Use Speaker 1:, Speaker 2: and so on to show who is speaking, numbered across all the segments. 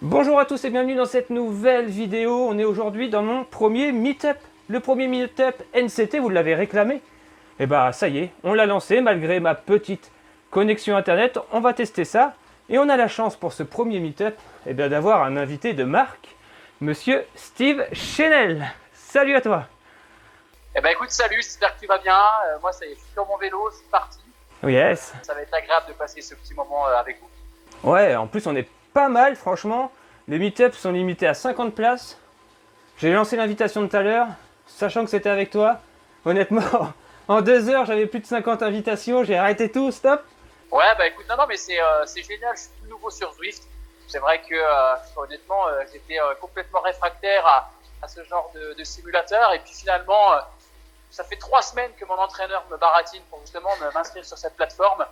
Speaker 1: Bonjour à tous et bienvenue dans cette nouvelle vidéo. On est aujourd'hui dans mon premier meet-up. Le premier meet-up NCT, vous l'avez réclamé. Et bah ça y est, on l'a lancé malgré ma petite connexion internet. On va tester ça. Et on a la chance pour ce premier meet-up d'avoir un invité de marque, monsieur Steve Chenel. Salut à toi.
Speaker 2: Eh ben écoute, salut, j'espère que tu vas bien. Moi, ça y est, je suis sur mon vélo, c'est parti.
Speaker 1: Yes.
Speaker 2: Ça va être agréable de passer ce petit moment avec vous.
Speaker 1: Ouais, en plus on est pas mal, franchement. Les meet-ups sont limités à 50 places. J'ai lancé l'invitation tout à l'heure, sachant que c'était avec toi. Honnêtement, en 2 heures, j'avais plus de 50 invitations. J'ai arrêté tout, stop.
Speaker 2: Ouais, bah écoute, non, mais c'est génial. Je suis tout nouveau sur Zwift. C'est vrai que, honnêtement, j'étais complètement réfractaire à ce genre de simulateur. Et puis finalement, ça fait 3 semaines que mon entraîneur me baratine pour justement m'inscrire sur cette plateforme.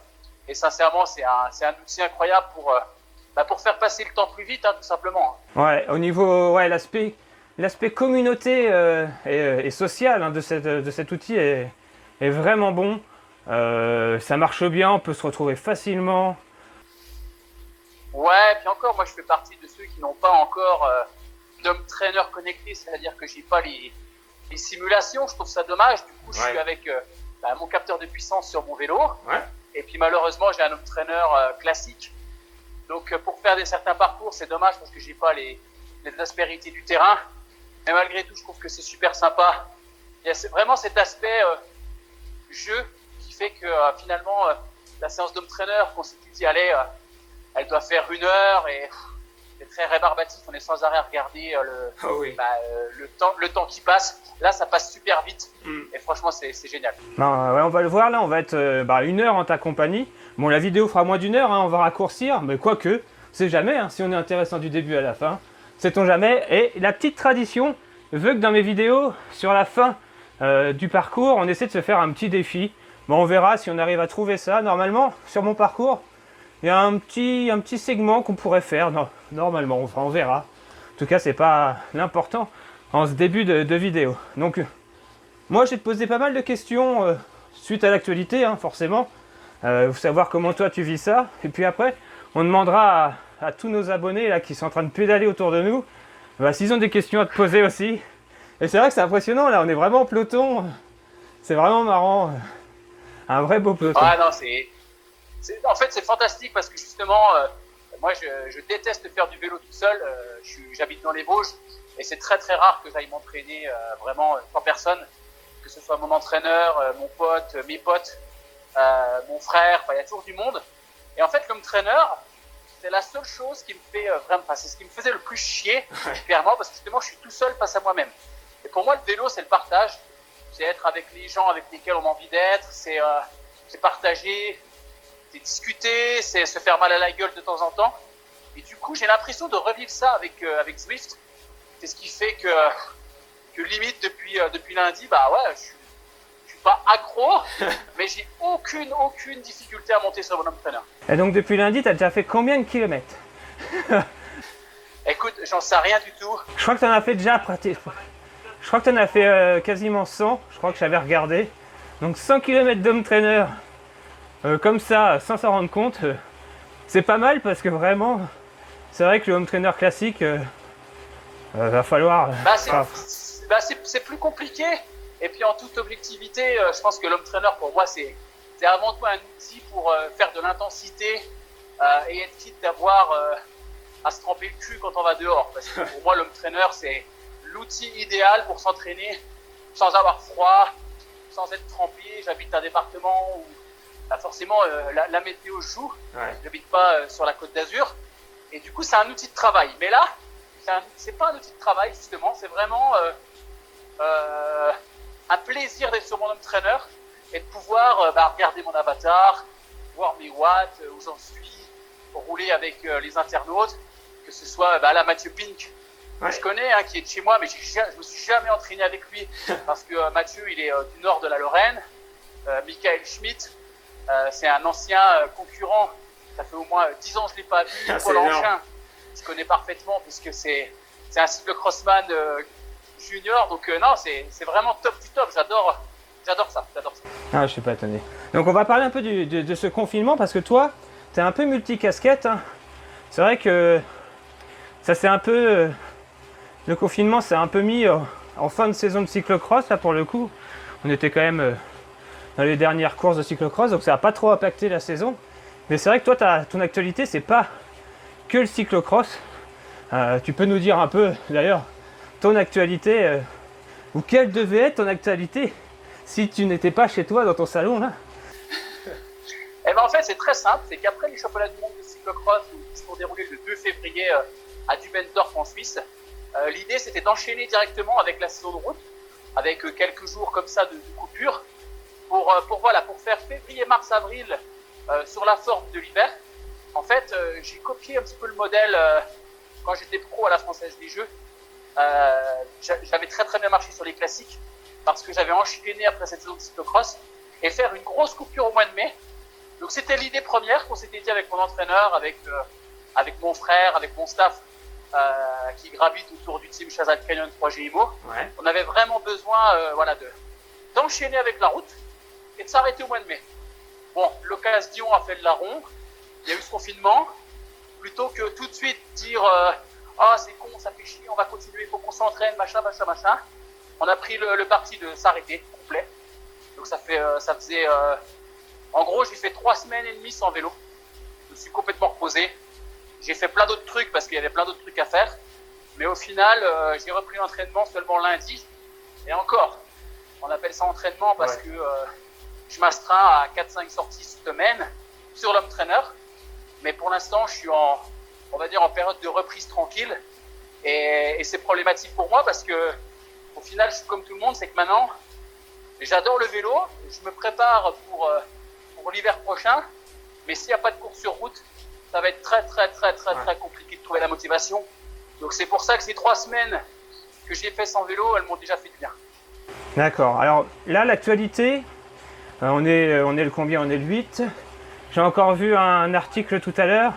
Speaker 2: Et sincèrement, c'est un outil incroyable pour faire passer le temps plus vite, hein, tout simplement.
Speaker 1: Ouais, au niveau, ouais, l'aspect communauté et social, hein, de cet outil est vraiment bon. Ça marche bien, on peut se retrouver facilement.
Speaker 2: Ouais, puis encore, moi je fais partie de ceux qui n'ont pas encore d'home trainer connecté, c'est-à-dire que j'ai pas les simulations. Je trouve ça dommage. Du coup, je suis avec mon capteur de puissance sur mon vélo.
Speaker 1: Ouais.
Speaker 2: Et puis malheureusement, j'ai un home trainer classique. Donc pour faire certains parcours, c'est dommage parce que j'ai pas les aspérités du terrain. Mais malgré tout, je trouve que c'est super sympa. Il y a vraiment cet aspect jeu qui fait que finalement, la séance d'home trainer, qu'on s'était dit, allez, elle doit faire 1 heure et c'est très rébarbatif. On est sans arrêt à regarder le temps qui passe. Là, ça passe super vite. Et franchement, c'est génial.
Speaker 1: Non, ouais, on va le voir là, on va être 1 heure en ta compagnie. Bon, la vidéo fera moins d'1 heure, hein, on va raccourcir, mais quoique, c'est jamais, hein, si on est intéressant du début à la fin, sait-on jamais. Et la petite tradition veut que dans mes vidéos, sur la fin du parcours, on essaie de se faire un petit défi. Bon, on verra si on arrive à trouver ça. Normalement, sur mon parcours, il y a un petit segment qu'on pourrait faire. Non, normalement, on verra. En tout cas, c'est pas l'important en ce début de vidéo. Donc, moi, j'ai posé pas mal de questions suite à l'actualité, hein, forcément. Savoir comment toi tu vis ça. Et puis après, on demandera à tous nos abonnés là, qui sont en train de pédaler autour de nous, s'ils ont des questions à te poser aussi. Et c'est vrai que c'est impressionnant, là, on est vraiment en peloton. C'est vraiment marrant. Un vrai beau peloton.
Speaker 2: Ah non, en fait, c'est fantastique parce que justement, moi, je déteste faire du vélo tout seul. J'habite dans les Vosges et c'est très très rare que j'aille m'entraîner vraiment sans personne, que ce soit mon entraîneur, mon pote, mes potes, mon frère. Il y a toujours du monde. Et en fait, comme traîneur, c'est la seule chose qui me fait vraiment, c'est ce qui me faisait le plus chier, clairement, parce que justement, je suis tout seul face à moi-même. Et pour moi, le vélo, c'est le partage. C'est être avec les gens avec lesquels on a envie d'être. C'est partager, c'est discuter, c'est se faire mal à la gueule de temps en temps. Et du coup, j'ai l'impression de revivre ça avec Zwift. C'est ce qui fait que limite depuis lundi, je suis pas accro, mais j'ai aucune difficulté à monter sur mon home trainer.
Speaker 1: Et donc depuis lundi, tu as déjà fait combien de kilomètres?
Speaker 2: Écoute, j'en sais rien du tout.
Speaker 1: Je crois que tu en as fait déjà pratiquement. Je crois que tu en as fait quasiment 100. Je crois que j'avais regardé. Donc 100 km d'home trainer, comme ça, sans s'en rendre compte, c'est pas mal parce que vraiment, c'est vrai que le home trainer classique, va falloir.
Speaker 2: C'est plus compliqué. Et puis en toute objectivité, je pense que l'home trainer pour moi c'est avant tout un outil pour faire de l'intensité et être quitte d'avoir à se tremper le cul quand on va dehors. Parce que pour moi l'home trainer c'est l'outil idéal pour s'entraîner sans avoir froid, sans être trempé. J'habite un département où forcément la météo joue. Ouais. J'habite pas sur la Côte d'Azur. Et du coup c'est un outil de travail. Mais là, c'est pas un outil de travail justement, c'est vraiment un plaisir d'être sur mon home trainer et de pouvoir regarder mon avatar, voir mes watts, où j'en suis, rouler avec les internautes, que ce soit là Mathieu Pink, que je connais, hein, qui est de chez moi, mais je me suis jamais entraîné avec lui parce que Mathieu il est du nord de la Lorraine. Michael Schmitt, c'est un ancien concurrent, ça fait au moins 10 ans que je l'ai pas vu. Paul Anchin, je connais parfaitement puisque c'est un cyclocrossman junior, donc non, c'est vraiment top du top. J'adore ça.
Speaker 1: Ah, je suis pas étonné. Donc on va parler un peu de ce confinement parce que toi, tu es un peu multicasquette. Hein. C'est vrai que ça c'est un peu... le confinement s'est un peu mis en fin de saison de cyclocross, là pour le coup. On était quand même dans les dernières courses de cyclocross, donc ça n'a pas trop impacté la saison. Mais c'est vrai que toi, ton actualité, c'est pas que le cyclocross. Tu peux nous dire un peu, d'ailleurs, ton actualité, ou quelle devait être ton actualité si tu n'étais pas chez toi dans ton salon là?
Speaker 2: Eh ben en fait, c'est très simple, c'est qu'après les championnats du monde de cyclocross qui se sont déroulés le 2 février à Dubendorf en Suisse, l'idée c'était d'enchaîner directement avec la saison de route, avec quelques jours comme ça de coupure, pour faire février, mars, avril sur la forme de l'hiver. En fait, j'ai copié un petit peu le modèle quand j'étais pro à la Française des Jeux. J'avais très très bien marché sur les classiques parce que j'avais enchaîné après cette saison de cyclocross et faire une grosse coupure au mois de mai. Donc c'était l'idée première qu'on s'était dit avec mon entraîneur, avec mon frère, avec mon staff qui gravite autour du team Shazad Canyon 3G IMO.
Speaker 1: Ouais.
Speaker 2: On avait vraiment besoin d'enchaîner avec la route et de s'arrêter au mois de mai. Bon, l'occasion a fait le larron, il y a eu ce confinement. Plutôt que tout de suite dire ah c'est con, ça fait chier, on va continuer, il faut qu'on s'entraîne, machin. On a pris le parti de s'arrêter complet. Donc ça faisait en gros j'ai fait 3 semaines et demie sans vélo. Je me suis complètement reposé. J'ai fait plein d'autres trucs parce qu'il y avait plein d'autres trucs à faire. Mais au final, j'ai repris l'entraînement seulement lundi. Et encore, on appelle ça entraînement parce que je m'astreins à 4-5 sorties semaine sur l'homme trainer. Mais pour l'instant, je suis en période de reprise tranquille. Et c'est problématique pour moi parce que, au final, je suis comme tout le monde, c'est que maintenant, j'adore le vélo. Je me prépare pour l'hiver prochain. Mais s'il n'y a pas de course sur route, ça va être très compliqué de trouver la motivation. Donc c'est pour ça que ces 3 semaines que j'ai fait sans vélo, elles m'ont déjà fait du bien.
Speaker 1: D'accord. Alors là, l'actualité, on est le combien? On est le 8. J'ai encore vu un article tout à l'heure.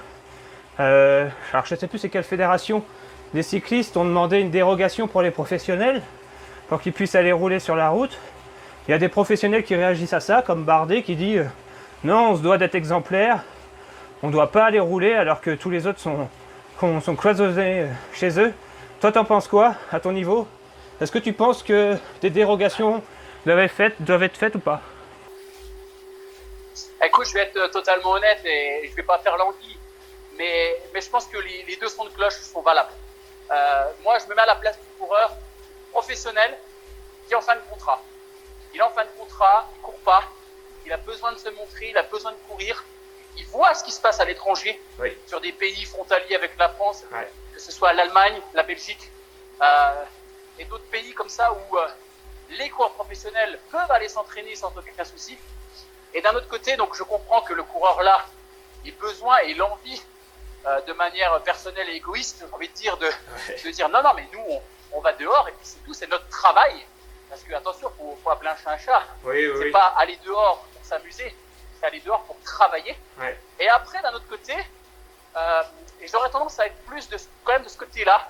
Speaker 1: Alors je ne sais plus c'est quelle fédération. Des cyclistes ont demandé une dérogation pour les professionnels pour qu'ils puissent aller rouler sur la route. Il y a des professionnels qui réagissent à ça, comme Bardet qui dit non, on se doit d'être exemplaire. On ne doit pas aller rouler alors que tous les autres sont cloisonnés chez eux. Toi, t'en penses quoi à ton niveau? Est-ce que tu penses que des dérogations doivent être faites ou pas?
Speaker 2: Écoute, je vais être totalement honnête et je ne vais pas faire l'anguille, mais je pense que les deux sons de cloche sont valables. Moi, je me mets à la place du coureur professionnel qui est en fin de contrat. Il est en fin de contrat, il ne court pas, il a besoin de se montrer, il a besoin de courir. Il voit ce qui se passe à l'étranger, sur des pays frontaliers avec la France, que ce soit l'Allemagne, la Belgique, et d'autres pays comme ça où les coureurs professionnels peuvent aller s'entraîner sans aucun souci. Et d'un autre côté, donc je comprends que le coureur là ait besoin et l'envie de manière personnelle et égoïste, j'ai envie de dire, de dire non, mais nous on va dehors et puis c'est tout, c'est notre travail. Parce que attention, faut appeler un chat un chat. C'est pas aller dehors pour s'amuser, c'est aller dehors pour travailler. Et après, d'un autre côté, et j'aurais tendance à être plus quand même de ce côté-là.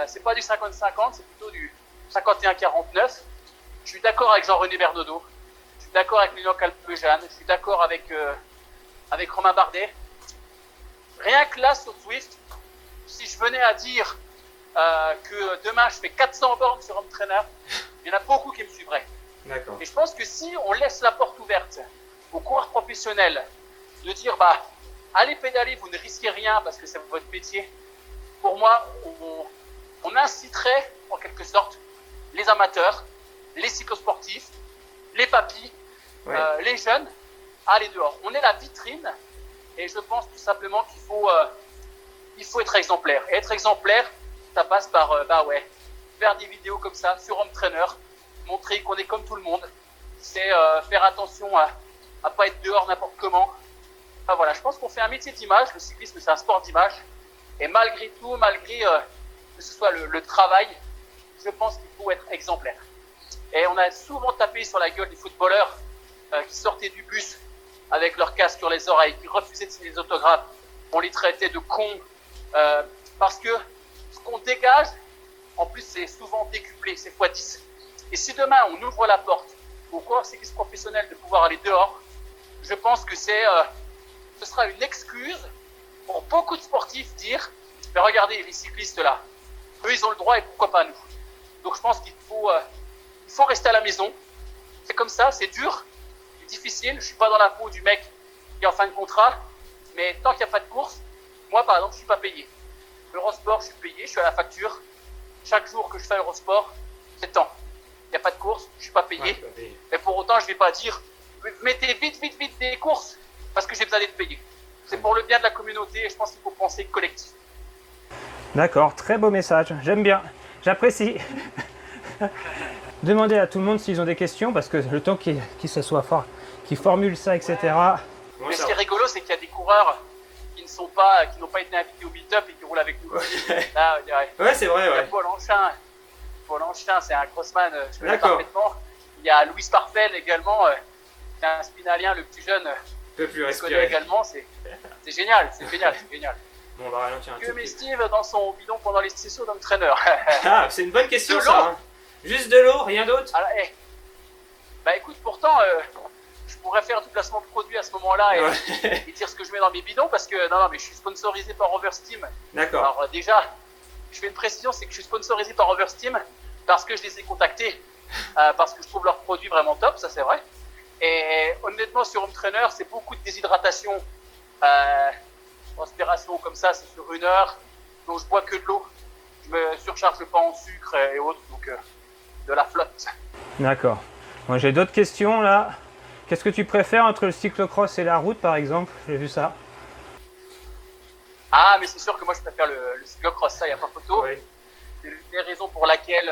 Speaker 2: C'est pas du 50-50, c'est plutôt du 51-49. Je suis d'accord avec Jean-René Bernodeau. Je suis d'accord avec Lilian Calpejane. Je suis d'accord avec Romain Bardet. Rien que là, sur Zwift, si je venais à dire que demain je fais 400 bornes sur Home Trainer, il y en a beaucoup qui me suivraient.
Speaker 1: D'accord.
Speaker 2: Et je pense que si on laisse la porte ouverte aux coureurs professionnels de dire allez pédaler, vous ne risquez rien parce que c'est votre métier, pour moi, on inciterait en quelque sorte les amateurs, les cyclosportifs, les papis, les jeunes à aller dehors. On est la vitrine et je pense tout simplement qu'il faut être exemplaire. Et être exemplaire, ça passe par faire des vidéos comme ça sur Home Trainer, montrer qu'on est comme tout le monde. C'est faire attention à pas être dehors n'importe comment. Enfin, voilà, je pense qu'on fait un métier d'image. Le cyclisme, c'est un sport d'image. Et malgré tout, malgré que ce soit le travail, je pense qu'il faut être exemplaire. Et on a souvent tapé sur la gueule des footballeurs qui sortaient du bus avec leur casque sur les oreilles, qui refusaient de signer les autographes. On les traitait de cons parce que ce qu'on dégage, en plus, c'est souvent décuplé, c'est x10. Et si demain, on ouvre la porte aux coureurs cyclistes professionnels de pouvoir aller dehors, je pense que ce sera une excuse pour beaucoup de sportifs dire Mais regardez, les cyclistes là, eux ils ont le droit et pourquoi pas nous. Donc je pense qu'il faut rester à la maison. C'est comme ça, c'est dur, c'est difficile. Je suis pas dans la peau du mec qui est en fin de contrat, mais tant qu'il n'y a pas de course, moi par exemple je suis pas payé. Eurosport, je suis payé, je suis à la facture. Chaque jour que je fais Eurosport, c'est temps. Il n'y a pas de course, je suis pas payé. Ouais, mais pour autant, je vais pas dire mettez vite des courses parce que j'ai besoin d'être payé. C'est pour le bien de la communauté et je pense qu'il faut penser collectif.
Speaker 1: D'accord, très beau message, j'aime bien, j'apprécie. Demandez à tout le monde s'ils ont des questions parce que le temps qu'ils se soient fort, qu'ils formulent ça, etc.
Speaker 2: Ouais. Mais ce qui est rigolo, c'est qu'il y a des coureurs qui n'ont pas été invités au meet-up et qui roulent avec nous. Là,
Speaker 3: ouais, c'est vrai.
Speaker 2: Il y a Paul Anchin, c'est un crossman, je connais parfaitement. Il y a Louis Parfel également, c'est un spinalien, le plus jeune.
Speaker 3: Peut plus respirer.
Speaker 2: Je connais également, c'est génial, c'est génial.
Speaker 3: Bon, on va ralentir un
Speaker 2: que met Steve dans son bidon pendant les sessions d'entraîneur?
Speaker 3: Ah, c'est une bonne question ça. Hein. Juste de l'eau, rien d'autre?
Speaker 2: Bah écoute, pourtant, je pourrais faire du placement de produit à ce moment-là et dire ce que je mets dans mes bidons parce que non, mais je suis sponsorisé par Oversteam.
Speaker 3: D'accord.
Speaker 2: Alors déjà, je fais une précision, c'est que je suis sponsorisé par Oversteam parce que je les ai contactés, parce que je trouve leurs produits vraiment top, ça c'est vrai. Et honnêtement, sur Home Trainer, c'est beaucoup de déshydratation, transpiration comme ça, c'est sur 1 heure, donc je bois que de l'eau. Je me surcharge pas en sucre et autres, donc de la flotte.
Speaker 1: D'accord. Moi j'ai d'autres questions là. Qu'est-ce que tu préfères entre le cyclocross et la route par exemple? J'ai vu ça.
Speaker 2: Ah, mais c'est sûr que moi je préfère le cyclocross, ça, il n'y a pas photo. Oui. C'est l'une des raisons pour laquelle.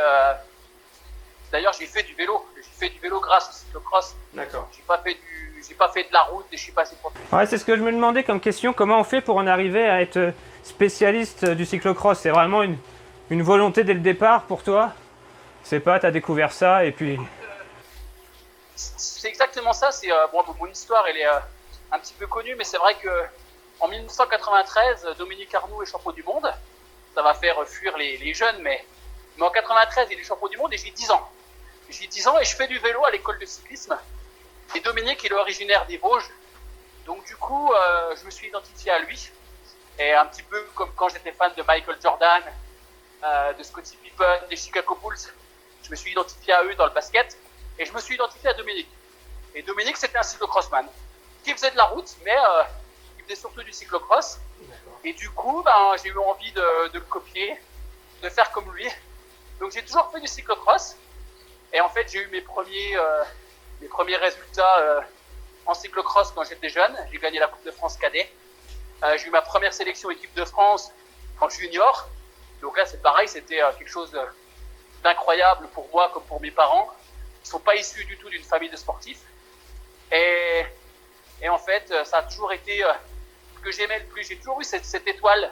Speaker 2: D'ailleurs, j'ai fait du vélo. J'ai fait du vélo grâce au cyclocross.
Speaker 3: D'accord.
Speaker 2: J'ai pas fait de la route et je suis passé pour.
Speaker 1: Ouais, c'est ce que je me demandais comme question. Comment on fait pour en arriver à être spécialiste du cyclocross? C'est vraiment une volonté dès le départ pour toi? C'est pas, t'as découvert ça et puis.
Speaker 2: C'est exactement ça. C'est mon histoire, elle est un petit peu connue, mais c'est vrai que en 1993, Dominique Arnoux est champion du monde. Ça va faire fuir les jeunes, mais en 93, il est champion du monde et j'ai 10 ans. J'ai 10 ans et je fais du vélo à l'école de cyclisme. Et Dominique, il est originaire des Vosges. Donc du coup, je me suis identifié à lui. Et un petit peu comme quand j'étais fan de Michael Jordan, de Scottie Pippen, des Chicago Bulls, je me suis identifié à eux dans le basket. Et je me suis identifié à Dominique. Et Dominique, c'était un cyclocrossman qui faisait de la route, mais il faisait surtout du cyclocross. Et du coup, j'ai eu envie de le copier, de faire comme lui. Donc j'ai toujours fait du cyclocross. Et en fait, j'ai eu mes premiers résultats en cyclocross quand j'étais jeune. J'ai gagné la Coupe de France cadet. J'ai eu ma première sélection équipe de France en junior. Donc là, c'est pareil, c'était quelque chose d'incroyable pour moi comme pour mes parents. Ils ne sont pas issus du tout d'une famille de sportifs. Et en fait, ça a toujours été ce que j'aimais le plus. J'ai toujours eu cette étoile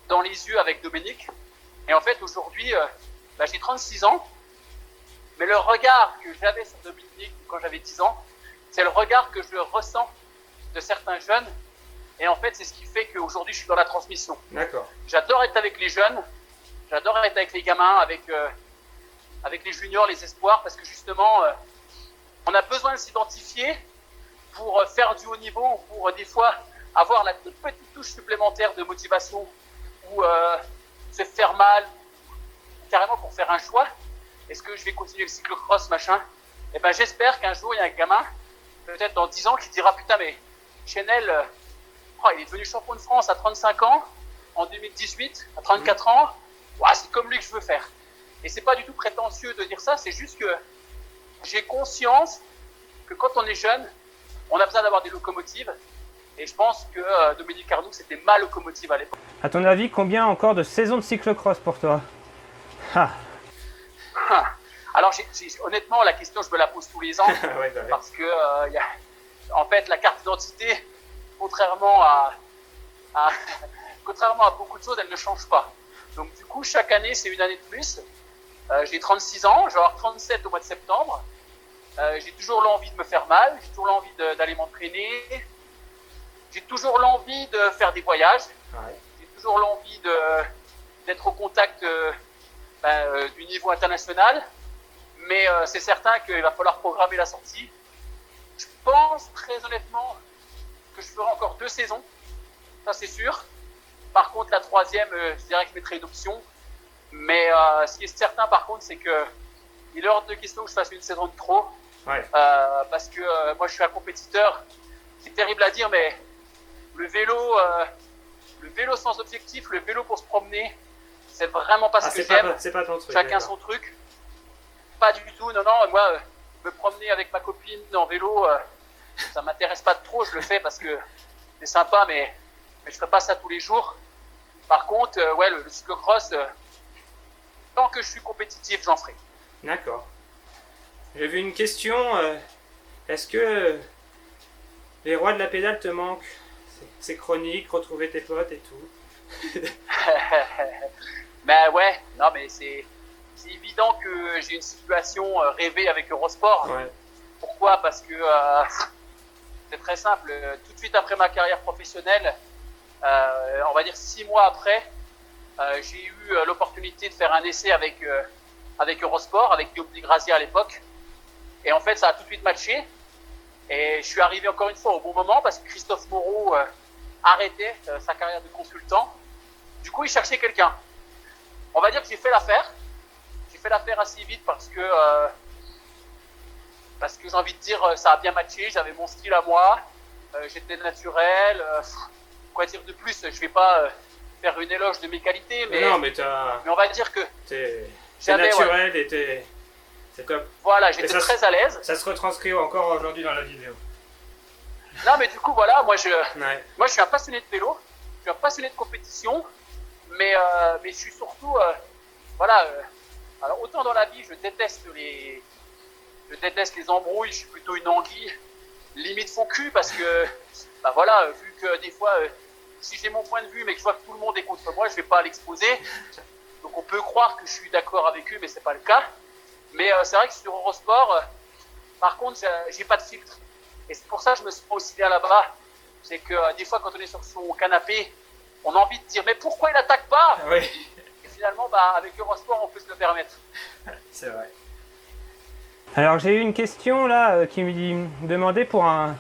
Speaker 2: dans les yeux avec Dominique. Et en fait, aujourd'hui, j'ai 36 ans. Mais le regard que j'avais sur Dominique quand j'avais 10 ans, c'est le regard que je ressens de certains jeunes. Et en fait, c'est ce qui fait qu'aujourd'hui, je suis dans la transmission.
Speaker 3: D'accord.
Speaker 2: J'adore être avec les jeunes. J'adore être avec les gamins, avec les juniors, les espoirs, parce que justement, on a besoin de s'identifier pour faire du haut niveau, pour des fois avoir la toute petite touche supplémentaire de motivation ou se faire mal, carrément pour faire un choix. Est-ce que je vais continuer le cyclocross, machin? Eh ben, j'espère qu'un jour, il y a un gamin, peut-être dans 10 ans, qui dira, putain, mais Chenel, il est devenu champion de France à 35 ans, en 2018, à 34 ans. Ouais, c'est comme lui que je veux faire. Et c'est pas du tout prétentieux de dire ça, c'est juste que j'ai conscience que quand on est jeune, on a besoin d'avoir des locomotives. Et je pense que Dominique Arnoux, c'était ma locomotive à l'époque.
Speaker 1: À ton avis, combien encore de saisons de cyclocross pour toi?
Speaker 2: Alors, honnêtement, la question, je me la pose tous les ans.
Speaker 3: Ouais,
Speaker 2: parce que, en fait, la carte d'identité, contrairement à beaucoup de choses, elle ne change pas. Donc, du coup, chaque année, c'est une année de plus. J'ai 36 ans, je vais avoir 37 au mois de septembre. J'ai toujours l'envie de me faire mal, j'ai toujours l'envie d'aller m'entraîner. J'ai toujours l'envie de faire des voyages.
Speaker 3: Ouais.
Speaker 2: J'ai toujours l'envie d'être au contact du niveau international. Mais c'est certain qu'il va falloir programmer la sortie. Je pense très honnêtement que je ferai encore 2 saisons. Ça, c'est sûr. Par contre, la troisième, je dirais que je mettrais une option. Mais ce qui est certain, par contre, c'est que il est hors de question que je fasse une saison de trop.
Speaker 3: Ouais.
Speaker 2: Parce que moi, je suis un compétiteur. C'est terrible à dire, mais le vélo sans objectif, le vélo pour se promener, c'est vraiment pas ce que j'aime.
Speaker 3: C'est pas ton truc.
Speaker 2: Chacun son truc. Pas du tout. Non. Moi, me promener avec ma copine en vélo, ça m'intéresse pas trop. Je le fais parce que c'est sympa, mais je ferai pas ça tous les jours. Par contre, ouais, le cyclocross, tant que je suis compétitif, j'en ferai.
Speaker 3: D'accord. J'ai vu une question. Est-ce que les rois de la pédale te manquent? C'est chronique, retrouver tes potes et tout.
Speaker 2: Ben ouais, non mais c'est évident que j'ai une situation rêvée avec Eurosport.
Speaker 3: Ouais.
Speaker 2: Pourquoi? Parce que c'est très simple. Tout de suite après ma carrière professionnelle, on va dire 6 mois après, j'ai eu l'opportunité de faire un essai avec Eurosport, avec Guillaume Di Grazia à l'époque. Et en fait, ça a tout de suite matché. Et je suis arrivé encore une fois au bon moment parce que Christophe Moreau arrêtait sa carrière de consultant. Du coup, il cherchait quelqu'un. On va dire que j'ai fait l'affaire. J'ai fait l'affaire assez vite parce que j'ai envie de dire, ça a bien matché. J'avais mon style à moi. J'étais naturel. Quoi dire de plus? Je vais pas faire une éloge de mes qualités, mais on va dire que
Speaker 3: t'es naturel,
Speaker 2: ouais.
Speaker 3: et c'est top.
Speaker 2: Voilà, j'étais très à l'aise.
Speaker 3: Ça se retranscrit encore aujourd'hui dans la vidéo.
Speaker 2: Non, mais du coup, voilà, moi je suis un passionné de vélo, je suis un passionné de compétition, mais je suis surtout, alors autant dans la vie, je déteste les embrouilles, je suis plutôt une anguille, limite faux cul, parce que, bah voilà, vu que des fois, si j'ai mon point de vue, mais que je vois que tout le monde est contre moi, je vais pas l'exposer. Donc on peut croire que je suis d'accord avec eux, mais c'est pas le cas. Mais c'est vrai que sur Eurosport, par contre, j'ai pas de filtre. Et c'est pour ça que je me sens aussi bien là-bas. C'est que des fois, quand on est sur son canapé, on a envie de dire « Mais pourquoi il n'attaque pas ?»
Speaker 3: Oui.
Speaker 2: Et finalement, bah, avec Eurosport, on peut se le permettre.
Speaker 3: C'est vrai.
Speaker 1: Alors j'ai eu une question là qui me demandait pour un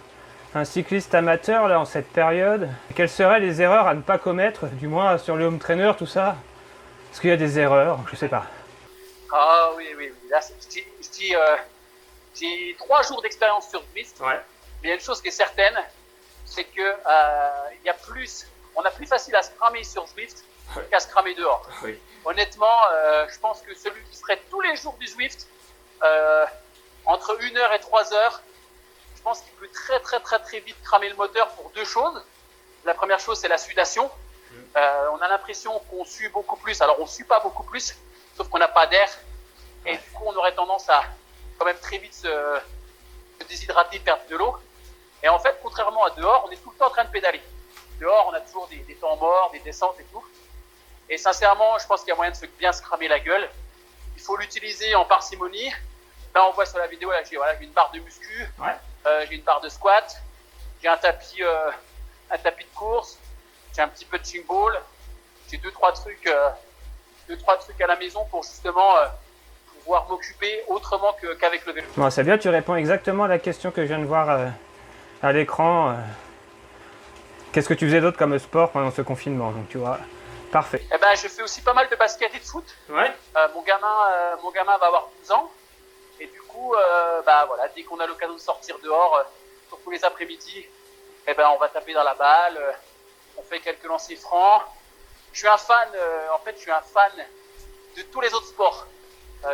Speaker 1: cycliste amateur là en cette période, quelles seraient les erreurs à ne pas commettre, du moins sur le home trainer, tout ça. Est-ce qu'il y a des erreurs? Je sais pas.
Speaker 2: Ah oui. Là, j'ai 3 jours d'expérience sur Zwift.
Speaker 3: Ouais.
Speaker 2: Mais il y a une chose qui est certaine, c'est que on a plus facile à se cramer sur Zwift qu'à se cramer dehors.
Speaker 3: Oui.
Speaker 2: Honnêtement, je pense que celui qui ferait tous les jours du Zwift, entre 1 heure et 3 heures, je pense qu'il peut très vite cramer le moteur pour 2 choses. La première chose, c'est la sudation. On a l'impression qu'on sue beaucoup plus. Alors, on sue pas beaucoup plus, sauf qu'on n'a pas d'air. Et du coup, on aurait tendance à quand même très vite se déshydrater, perdre de l'eau. Et en fait, contrairement à dehors, on est tout le temps en train de pédaler. Dehors, on a toujours des temps morts, des descentes et tout. Et sincèrement, je pense qu'il y a moyen de bien se cramer la gueule. Il faut l'utiliser en parcimonie. Là, on voit sur la vidéo, là, j'ai une barre de muscu, j'ai une barre de squat, j'ai un tapis de course, j'ai un petit punching ball, j'ai 2-3 trucs à la maison pour justement pouvoir m'occuper autrement qu'avec le vélo.
Speaker 1: Bon, c'est bien, tu réponds exactement à la question que je viens de voir à l'écran. Qu'est-ce que tu faisais d'autre comme sport pendant ce confinement? Donc tu vois, parfait.
Speaker 2: Eh ben, je fais aussi pas mal de basket et de foot.
Speaker 3: Ouais.
Speaker 2: Mon gamin va avoir 12 ans. Et du coup, voilà, dès qu'on a l'occasion de sortir dehors, surtout les après-midi, eh ben, on va taper dans la balle, on fait quelques lancers francs. Je suis un fan de tous les autres sports.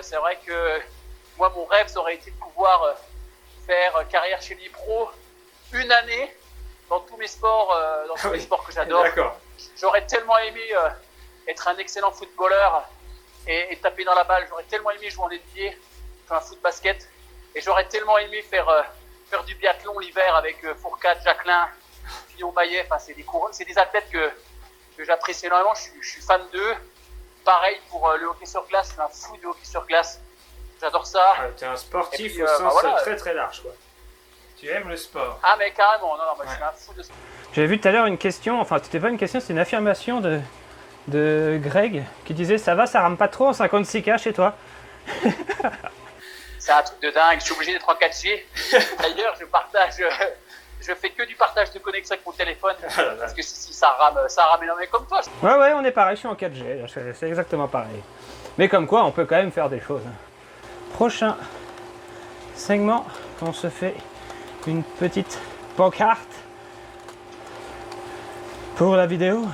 Speaker 2: C'est vrai que moi, mon rêve, ça aurait été de pouvoir faire carrière chez les pros une année dans tous mes sports, les sports que j'adore.
Speaker 3: D'accord.
Speaker 2: J'aurais tellement aimé être un excellent footballeur et taper dans la balle. J'aurais tellement aimé jouer en NBA, faire un foot basket. Et j'aurais tellement aimé faire du biathlon l'hiver avec Fourcade, Jacquelin, Fillon-Maillet. Enfin, c'est des athlètes que j'apprécie énormément. Je suis fan d'eux. Pareil pour le hockey sur glace. Je suis un fou de hockey sur glace. J'adore ça.
Speaker 3: T'es un sportif
Speaker 2: puis,
Speaker 3: au sens
Speaker 2: voilà.
Speaker 3: très large, quoi. Tu aimes le sport.
Speaker 2: Ah, mais carrément. Non, moi, je suis un fou de sport.
Speaker 1: J'avais vu tout à l'heure une question, enfin c'était pas une question, c'est une affirmation de Greg qui disait ça va, ça rame pas trop en 56K chez toi.
Speaker 2: C'est un truc de dingue, je suis obligé d'être en 4G. D'ailleurs, je partage je fais que du partage de connexion avec mon téléphone.
Speaker 3: Ah là là.
Speaker 2: Parce que si ça rame énormément comme toi.
Speaker 1: Ouais, on est pareil, je suis en 4G, c'est exactement pareil. Mais comme quoi, on peut quand même faire des choses. Prochain segment, on se fait une petite pancarte pour la vidéo.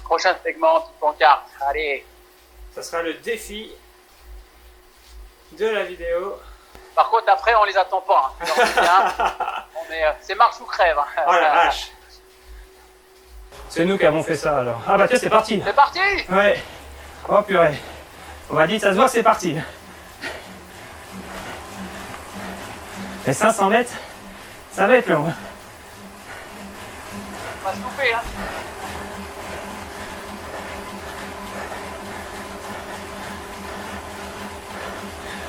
Speaker 2: Prochain segment, petite pancarte. Allez.
Speaker 3: Ça sera le défi de la vidéo.
Speaker 2: Par contre, après, on les attend pas. Hein. On vient, c'est marche ou crève. Hein.
Speaker 3: Oh la vache.
Speaker 1: C'est nous qui avons fait ça alors. Ah bah tiens, c'est parti.
Speaker 2: C'est parti.
Speaker 1: Ouais. Oh purée. On m'a dit, ça se voit, c'est parti. Les 500 mètres, ça va être long.
Speaker 2: On va se couper. Hein.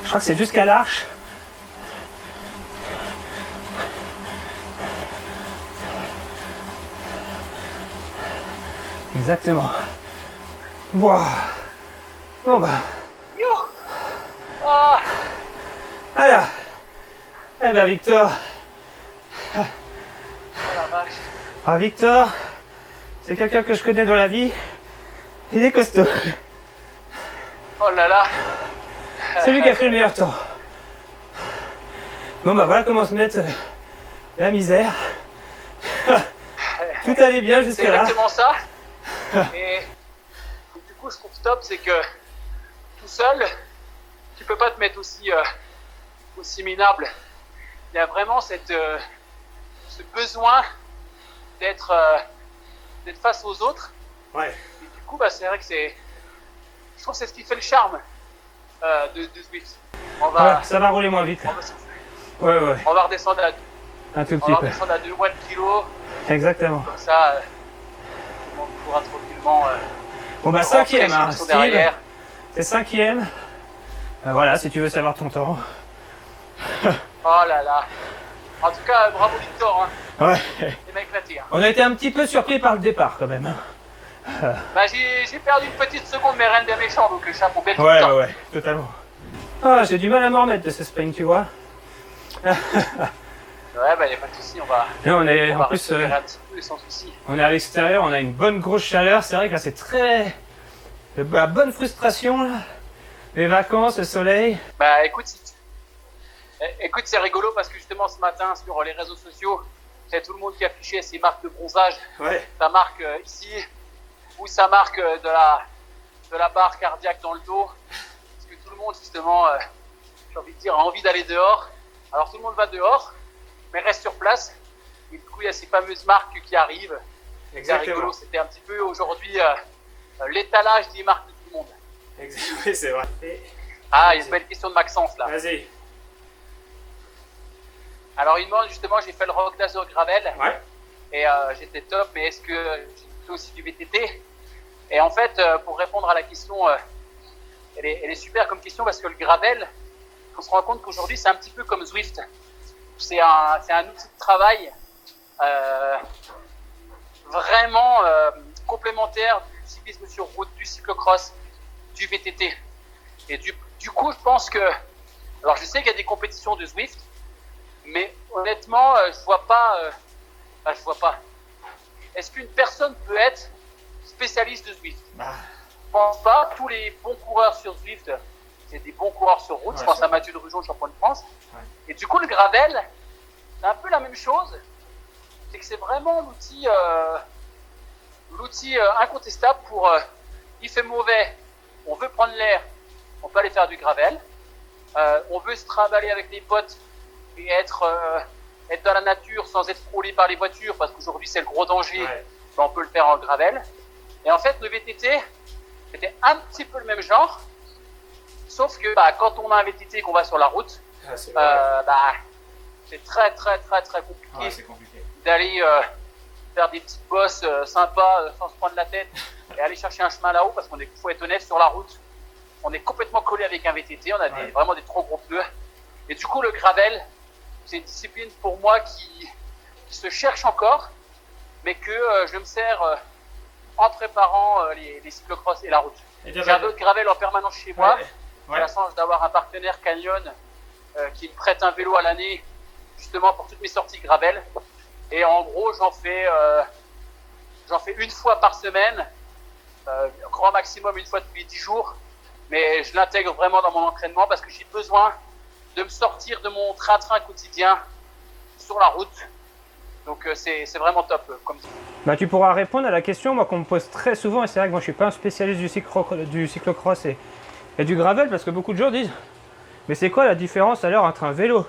Speaker 1: Je crois que c'est jusqu'à l'Arche. Exactement. Wow. Bon bah.
Speaker 2: Yo. Ah.
Speaker 1: Voilà. Eh ben Victor.
Speaker 2: Oh la vache.
Speaker 1: Ah Victor, c'est quelqu'un que je connais dans la vie. Il est costaud.
Speaker 2: Oh là là.
Speaker 1: C'est lui qui a fait le meilleur temps. Bon bah voilà comment se mettre la misère. Tout allait bien
Speaker 2: C'est
Speaker 1: jusqu'à là.
Speaker 2: exactement ça. Et du coup, je trouve top, c'est que tout seul, tu peux pas te mettre aussi minable. Il y a vraiment ce besoin d'être face aux autres.
Speaker 3: Ouais.
Speaker 2: Et du coup, bah, c'est vrai que je trouve que c'est ce qui fait le charme de Zwift.
Speaker 1: Ouais, ça va rouler moins vite. Ouais.
Speaker 2: On va redescendre
Speaker 1: Un tout
Speaker 2: on
Speaker 1: petit
Speaker 2: va
Speaker 1: peu.
Speaker 2: redescendre à 2 watts kilo.
Speaker 1: Exactement.
Speaker 2: Comme ça, tout le monde pourra tranquillement.
Speaker 1: Bon bah cinquième, hein,
Speaker 2: sur
Speaker 1: Steve.
Speaker 2: derrière.
Speaker 1: C'est cinquième. Voilà, si tu veux savoir ton temps.
Speaker 2: Oh là là. En tout cas, bravo Victor. Hein.
Speaker 1: Ouais.
Speaker 2: Les mecs éclatés. Hein.
Speaker 1: On a été un petit peu surpris par le départ quand même.
Speaker 2: Bah, j'ai perdu une petite seconde, mais rien de méchant, donc le chapeau belle victoire.
Speaker 1: Ouais, totalement. Ah, j'ai du mal à m'en remettre de ce sprint, tu vois.
Speaker 2: Ouais, bah, y a pas de soucis, on va.
Speaker 1: Là, on est
Speaker 2: On
Speaker 1: en
Speaker 2: va
Speaker 1: plus,
Speaker 2: récupérer un petit peu sans souci.
Speaker 1: on est à l'extérieur, on a une bonne grosse chaleur. C'est vrai que là, c'est très, la bonne frustration là. Les vacances, le soleil.
Speaker 2: Bah, écoute, c'est rigolo parce que justement ce matin sur les réseaux sociaux, c'est tout le monde qui affichait ses marques de bronzage.
Speaker 3: Ouais.
Speaker 2: Sa marque ici, ou sa marque de la barre cardiaque dans le dos. Parce que tout le monde, justement, j'ai envie de dire, a envie d'aller dehors. Alors tout le monde va dehors, mais reste sur place. Et du coup, il y a ces fameuses marques qui arrivent. C'est
Speaker 3: Exactement.
Speaker 2: rigolo, c'était un petit peu aujourd'hui l'étalage des marques de tout le monde.
Speaker 3: Oui, c'est vrai.
Speaker 2: Ah, il y a une belle question de Maxence là.
Speaker 3: Vas-y.
Speaker 2: Alors il demande justement, j'ai fait le Rock d'Azur Gravel
Speaker 3: Ouais.
Speaker 2: et j'étais top, mais est-ce que j'ai fait aussi du VTT? Et en fait, pour répondre à la question, elle est super comme question parce que le gravel, on se rend compte qu'aujourd'hui c'est un petit peu comme Zwift. C'est un outil de travail vraiment complémentaire du cyclisme sur route, du cyclocross, du VTT. Et du coup, je pense que, alors je sais qu'il y a des compétitions de Zwift, mais honnêtement, je vois pas. Est-ce qu'une personne peut être spécialiste de Zwift?
Speaker 3: Bah,
Speaker 2: Je pense pas. Tous les bons coureurs sur Zwift, c'est des bons coureurs sur route.
Speaker 3: Ouais,
Speaker 2: je pense
Speaker 3: c'est
Speaker 2: à
Speaker 3: vrai.
Speaker 2: Mathieu Drujon, champion de France.
Speaker 3: Ouais.
Speaker 2: Et du coup, le gravel, c'est un peu la même chose. C'est que c'est vraiment l'outil incontestable pour. Il fait mauvais, on veut prendre l'air, on peut aller faire du gravel. On veut se trimballer avec les potes et être dans la nature sans être frôlé par les voitures, parce qu'aujourd'hui c'est le gros danger.
Speaker 3: ouais.
Speaker 2: Ben, on peut le faire en gravel. Et en fait, le VTT, c'était un petit peu le même genre, sauf que quand on a un VTT et qu'on va sur la route,
Speaker 3: Ah, c'est vrai.
Speaker 2: c'est très compliqué
Speaker 3: Ouais, c'est compliqué.
Speaker 2: d'aller faire des petites bosses sympas sans se prendre la tête et aller chercher un chemin là-haut, parce faut être honnête, sur la route, on est complètement collé avec un VTT, on a vraiment des trop gros pneus. Et du coup, le gravel, c'est une discipline pour moi qui se cherche encore, mais que je me sers en préparant les cyclocross et la route.
Speaker 3: Et bien,
Speaker 2: J'ai un autre gravel en permanence chez moi. J'ai la chance d'avoir un partenaire Canyon qui me prête un vélo à l'année, justement pour toutes mes sorties gravel. Et en gros, j'en fais une fois par semaine, grand maximum une fois tous les 10 jours. Mais je l'intègre vraiment dans mon entraînement parce que j'ai besoin de me sortir de mon train-train quotidien sur la route. Donc c'est vraiment top.
Speaker 1: Bah, tu pourras répondre à la question moi, qu'on me pose très souvent, et c'est vrai que moi je suis pas un spécialiste du cyclocross et du gravel, parce que beaucoup de gens disent mais c'est quoi la différence alors entre un vélo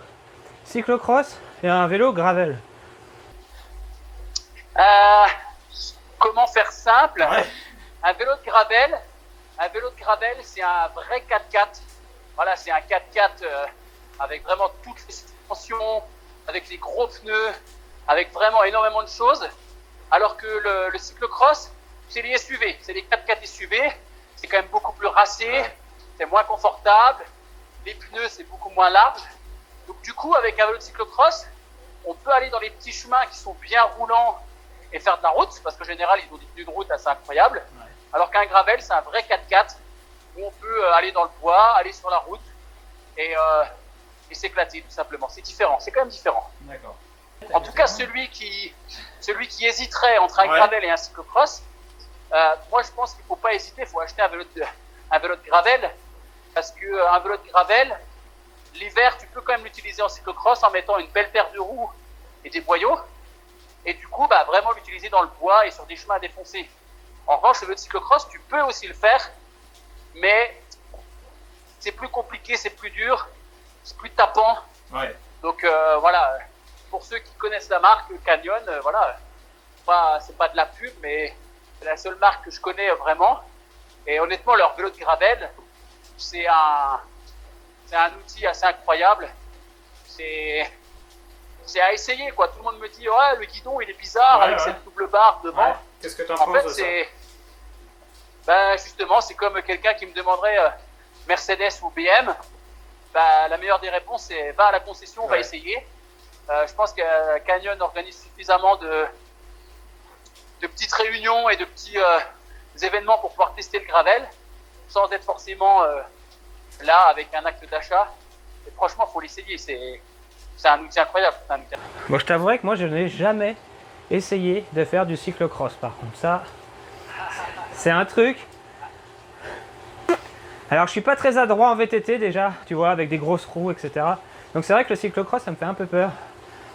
Speaker 1: cyclocross et un vélo gravel?
Speaker 2: Comment faire simple? Un vélo de gravel, c'est un vrai 4x4. Voilà, c'est un 4x4 avec vraiment toutes les suspensions, avec les gros pneus, avec vraiment énormément de choses. Alors que le cyclocross, c'est les SUV, c'est les 4x4 SUV. C'est quand même beaucoup plus racé, c'est moins confortable, les pneus c'est beaucoup moins large. Donc du coup, avec un vélo de cyclocross, on peut aller dans les petits chemins qui sont bien roulants et faire de la route, parce qu'en général, ils ont des tenues de route assez incroyables. Alors qu'un gravel, c'est un vrai 4x4 où on peut aller dans le bois, aller sur la route et s'éclater tout simplement. C'est différent, c'est quand même différent.
Speaker 3: D'accord.
Speaker 2: En tout cas, celui qui hésiterait entre un gravel et un cyclocross, moi je pense qu'il ne faut pas hésiter, il faut acheter un vélo de gravel, parce qu'un vélo de gravel, l'hiver, tu peux quand même l'utiliser en cyclocross en mettant une belle paire de roues et des boyaux, et du coup, bah, vraiment l'utiliser dans le bois et sur des chemins à défoncer. En revanche, le vélo de cyclocross, tu peux aussi le faire, mais c'est plus compliqué, c'est plus dur, c'est plus tapant. Donc voilà, pour ceux qui connaissent la marque Canyon, voilà, c'est pas de la pub, mais c'est la seule marque que je connais vraiment. Et honnêtement, leur vélo de gravel, c'est un outil assez incroyable. C'est à essayer, quoi. Tout le monde me dit, ouais, le guidon, il est bizarre avec cette double barre devant.
Speaker 3: Qu'est-ce que tu en
Speaker 2: En
Speaker 3: penses
Speaker 2: fait,
Speaker 3: de ça?
Speaker 2: Ben, justement, c'est comme quelqu'un qui me demanderait Mercedes ou BM. Ben, la meilleure des réponses, c'est va à la concession, va essayer. Je pense que Canyon organise suffisamment de petites réunions et de petits événements pour pouvoir tester le gravel, sans être forcément là avec un acte d'achat. Et franchement, il faut l'essayer. C'est un outil incroyable.
Speaker 1: Bon, je t'avouerai que moi, je n'ai jamais essayé de faire du cyclocross. Par contre, ça, c'est un truc. Alors, je suis pas très adroit en VTT déjà, tu vois, avec des grosses roues, etc. Donc, c'est vrai que le cyclocross, ça me fait un peu peur,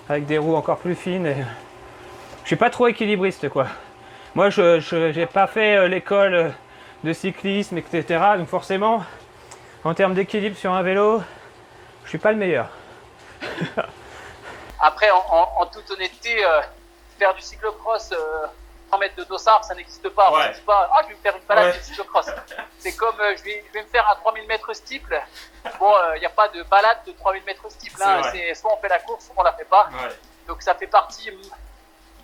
Speaker 1: avec des roues encore plus fines. Et je suis pas trop équilibriste, quoi. Moi, je n'ai pas fait l'école de cyclisme, etc. Donc, forcément, en termes d'équilibre sur un vélo, je suis pas le meilleur.
Speaker 2: Après, en toute honnêteté, faire du cyclocross 100 mètres de dossard, ça n'existe pas. On ne dit pas, je vais me faire une balade de cyclocross. C'est comme, je vais me faire un 3000 mètres steeple. Bon, il n'y a pas de balade de 3000 mètres steeple. Hein. C'est soit on fait la course, soit on la fait pas. Donc ça fait partie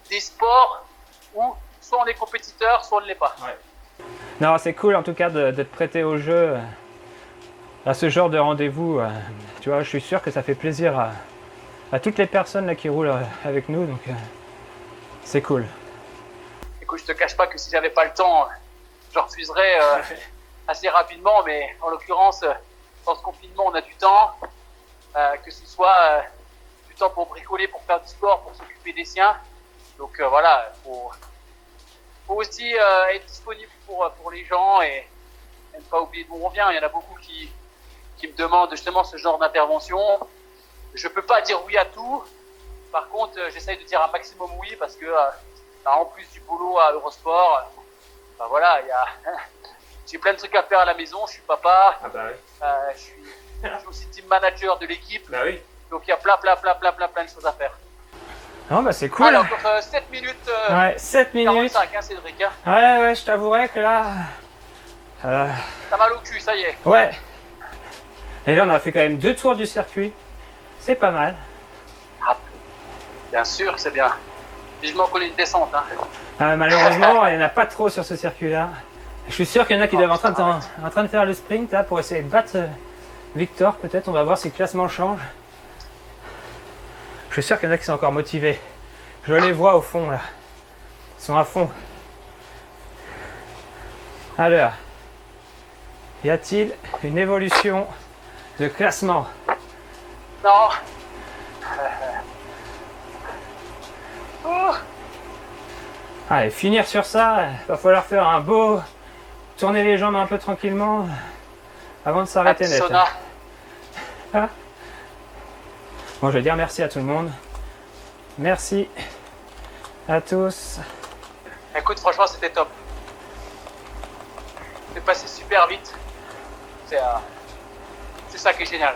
Speaker 2: des sports où soit on est compétiteur, soit on ne l'est pas.
Speaker 1: Non, c'est cool en tout cas d'être prêté au jeu à ce genre de rendez-vous. Tu vois, je suis sûr que ça fait plaisir à toutes les personnes là, qui roulent avec nous, donc c'est cool.
Speaker 2: Écoute, je te cache pas que si j'avais pas le temps, je refuserais assez rapidement, mais en l'occurrence, dans ce confinement, on a du temps, que ce soit du temps pour bricoler, pour faire du sport, pour s'occuper des siens. Donc voilà, faut aussi être disponible pour les gens et ne pas oublier d'où on vient. Il y en a beaucoup qui me demandent justement ce genre d'intervention. Je peux pas dire oui à tout. Par contre, j'essaye de dire un maximum oui parce que en plus du boulot à Eurosport, voilà, j'ai plein de trucs à faire à la maison. Je suis papa. Je suis aussi team manager de l'équipe. Donc il y a plein de choses à faire.
Speaker 1: Non, bah c'est cool.
Speaker 2: Alors, 7 minutes.
Speaker 1: 7 minutes.
Speaker 2: 45, hein, Cédric. Hein.
Speaker 1: Ouais, je t'avouerai que là.
Speaker 2: T'as mal au cul, ça y est.
Speaker 1: Ouais. Et là, on a fait quand même 2 tours du circuit. C'est pas mal.
Speaker 2: Ah, bien sûr, c'est bien. Vivement qu'on ait une descente. Hein.
Speaker 1: Malheureusement, il n'y en a pas trop sur ce circuit-là. Je suis sûr qu'il y en a qui doivent en train de faire le sprint là, pour essayer de battre Victor. Peut-être, on va voir si le classement change. Je suis sûr qu'il y en a qui sont encore motivés. Je les vois au fond là. Ils sont à fond. Alors. Y a-t-il une évolution de classement?
Speaker 2: Non. Oh.
Speaker 1: Allez, finir sur ça, va falloir faire un beau... Tourner les jambes un peu tranquillement avant de s'arrêter net.
Speaker 2: Sauna.
Speaker 1: Bon, je vais dire merci à tout le monde. Merci à tous.
Speaker 2: Écoute, franchement, c'était top. C'est passé super vite. C'est ça qui est génial.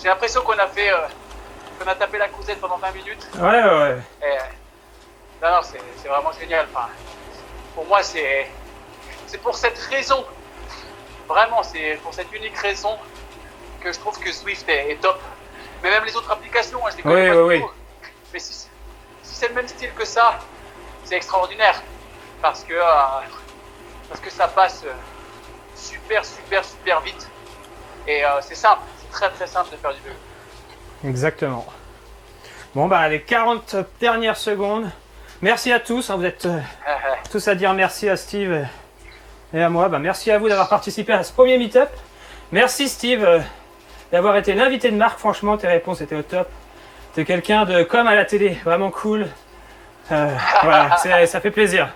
Speaker 2: J'ai l'impression qu'on a fait, qu'on a tapé la cousette pendant 20 minutes.
Speaker 1: Ouais.
Speaker 2: Et, non, c'est vraiment génial. Enfin, pour moi, c'est pour cette raison, vraiment, c'est pour cette unique raison que je trouve que Zwift est top. Mais même les autres applications, je les connais pas du tout. Mais si c'est le même style que ça, c'est extraordinaire. Parce que ça passe super vite. Et c'est simple, c'est très simple de faire du vélo.
Speaker 1: Exactement. Bon, bah, les 40 dernières secondes. Merci à tous. Hein, vous êtes tous à dire merci à Steve et à moi. Bah, merci à vous d'avoir participé à ce premier meet-up. Merci Steve d'avoir été l'invité de Marc. Franchement, tes réponses étaient au top. T'es quelqu'un de comme à la télé, vraiment cool. Voilà, ça fait plaisir.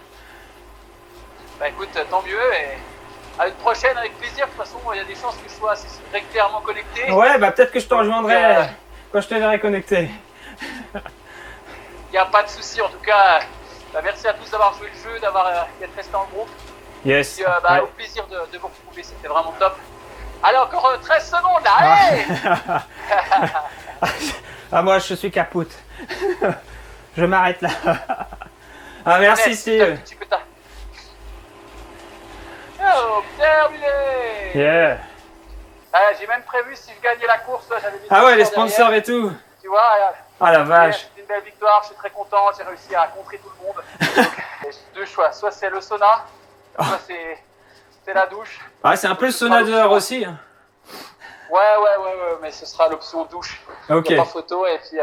Speaker 2: Bah écoute, tant mieux et à une prochaine avec plaisir. De toute façon, il y a des chances que je sois assez régulièrement connecté.
Speaker 1: Ouais, bah peut-être que je te rejoindrai quand je te verrai connecté.
Speaker 2: Il n'y a pas de souci. En tout cas, bah, merci à tous d'avoir joué le jeu, d'être resté en groupe.
Speaker 1: Yes.
Speaker 2: Et, bah, au plaisir de vous retrouver, c'était vraiment top. Allez, encore 13 secondes là, allez.
Speaker 1: Ah, moi je suis capoute. Je m'arrête là. Ah, merci Steve.
Speaker 2: Oh, terminé.
Speaker 1: Yeah.
Speaker 2: J'ai même prévu si je gagnais la course, j'avais des
Speaker 1: Ah ouais, les sponsors derrière. Et tout.
Speaker 2: Tu vois.
Speaker 1: Ah la vache.
Speaker 2: C'est une belle victoire, je suis très content, j'ai réussi à contrer tout le monde. Donc, j'ai deux choix, soit c'est le sauna, soit c'est la douche.
Speaker 1: Ah, c'est un peu le sauna dehors aussi. Hein.
Speaker 2: Ouais, mais ce sera l'option douche.
Speaker 1: Ok.
Speaker 2: Il y a pas photo et puis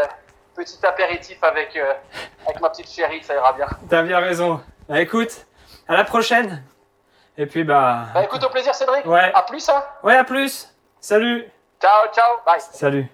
Speaker 2: petit apéritif avec ma petite chérie, ça ira bien.
Speaker 1: T'as bien raison. Bah, écoute, à la prochaine. Et puis bah
Speaker 2: écoute, au plaisir Cédric.
Speaker 1: Ouais.
Speaker 2: À plus hein.
Speaker 1: Ouais, à plus. Salut.
Speaker 2: Ciao, bye.
Speaker 1: Salut.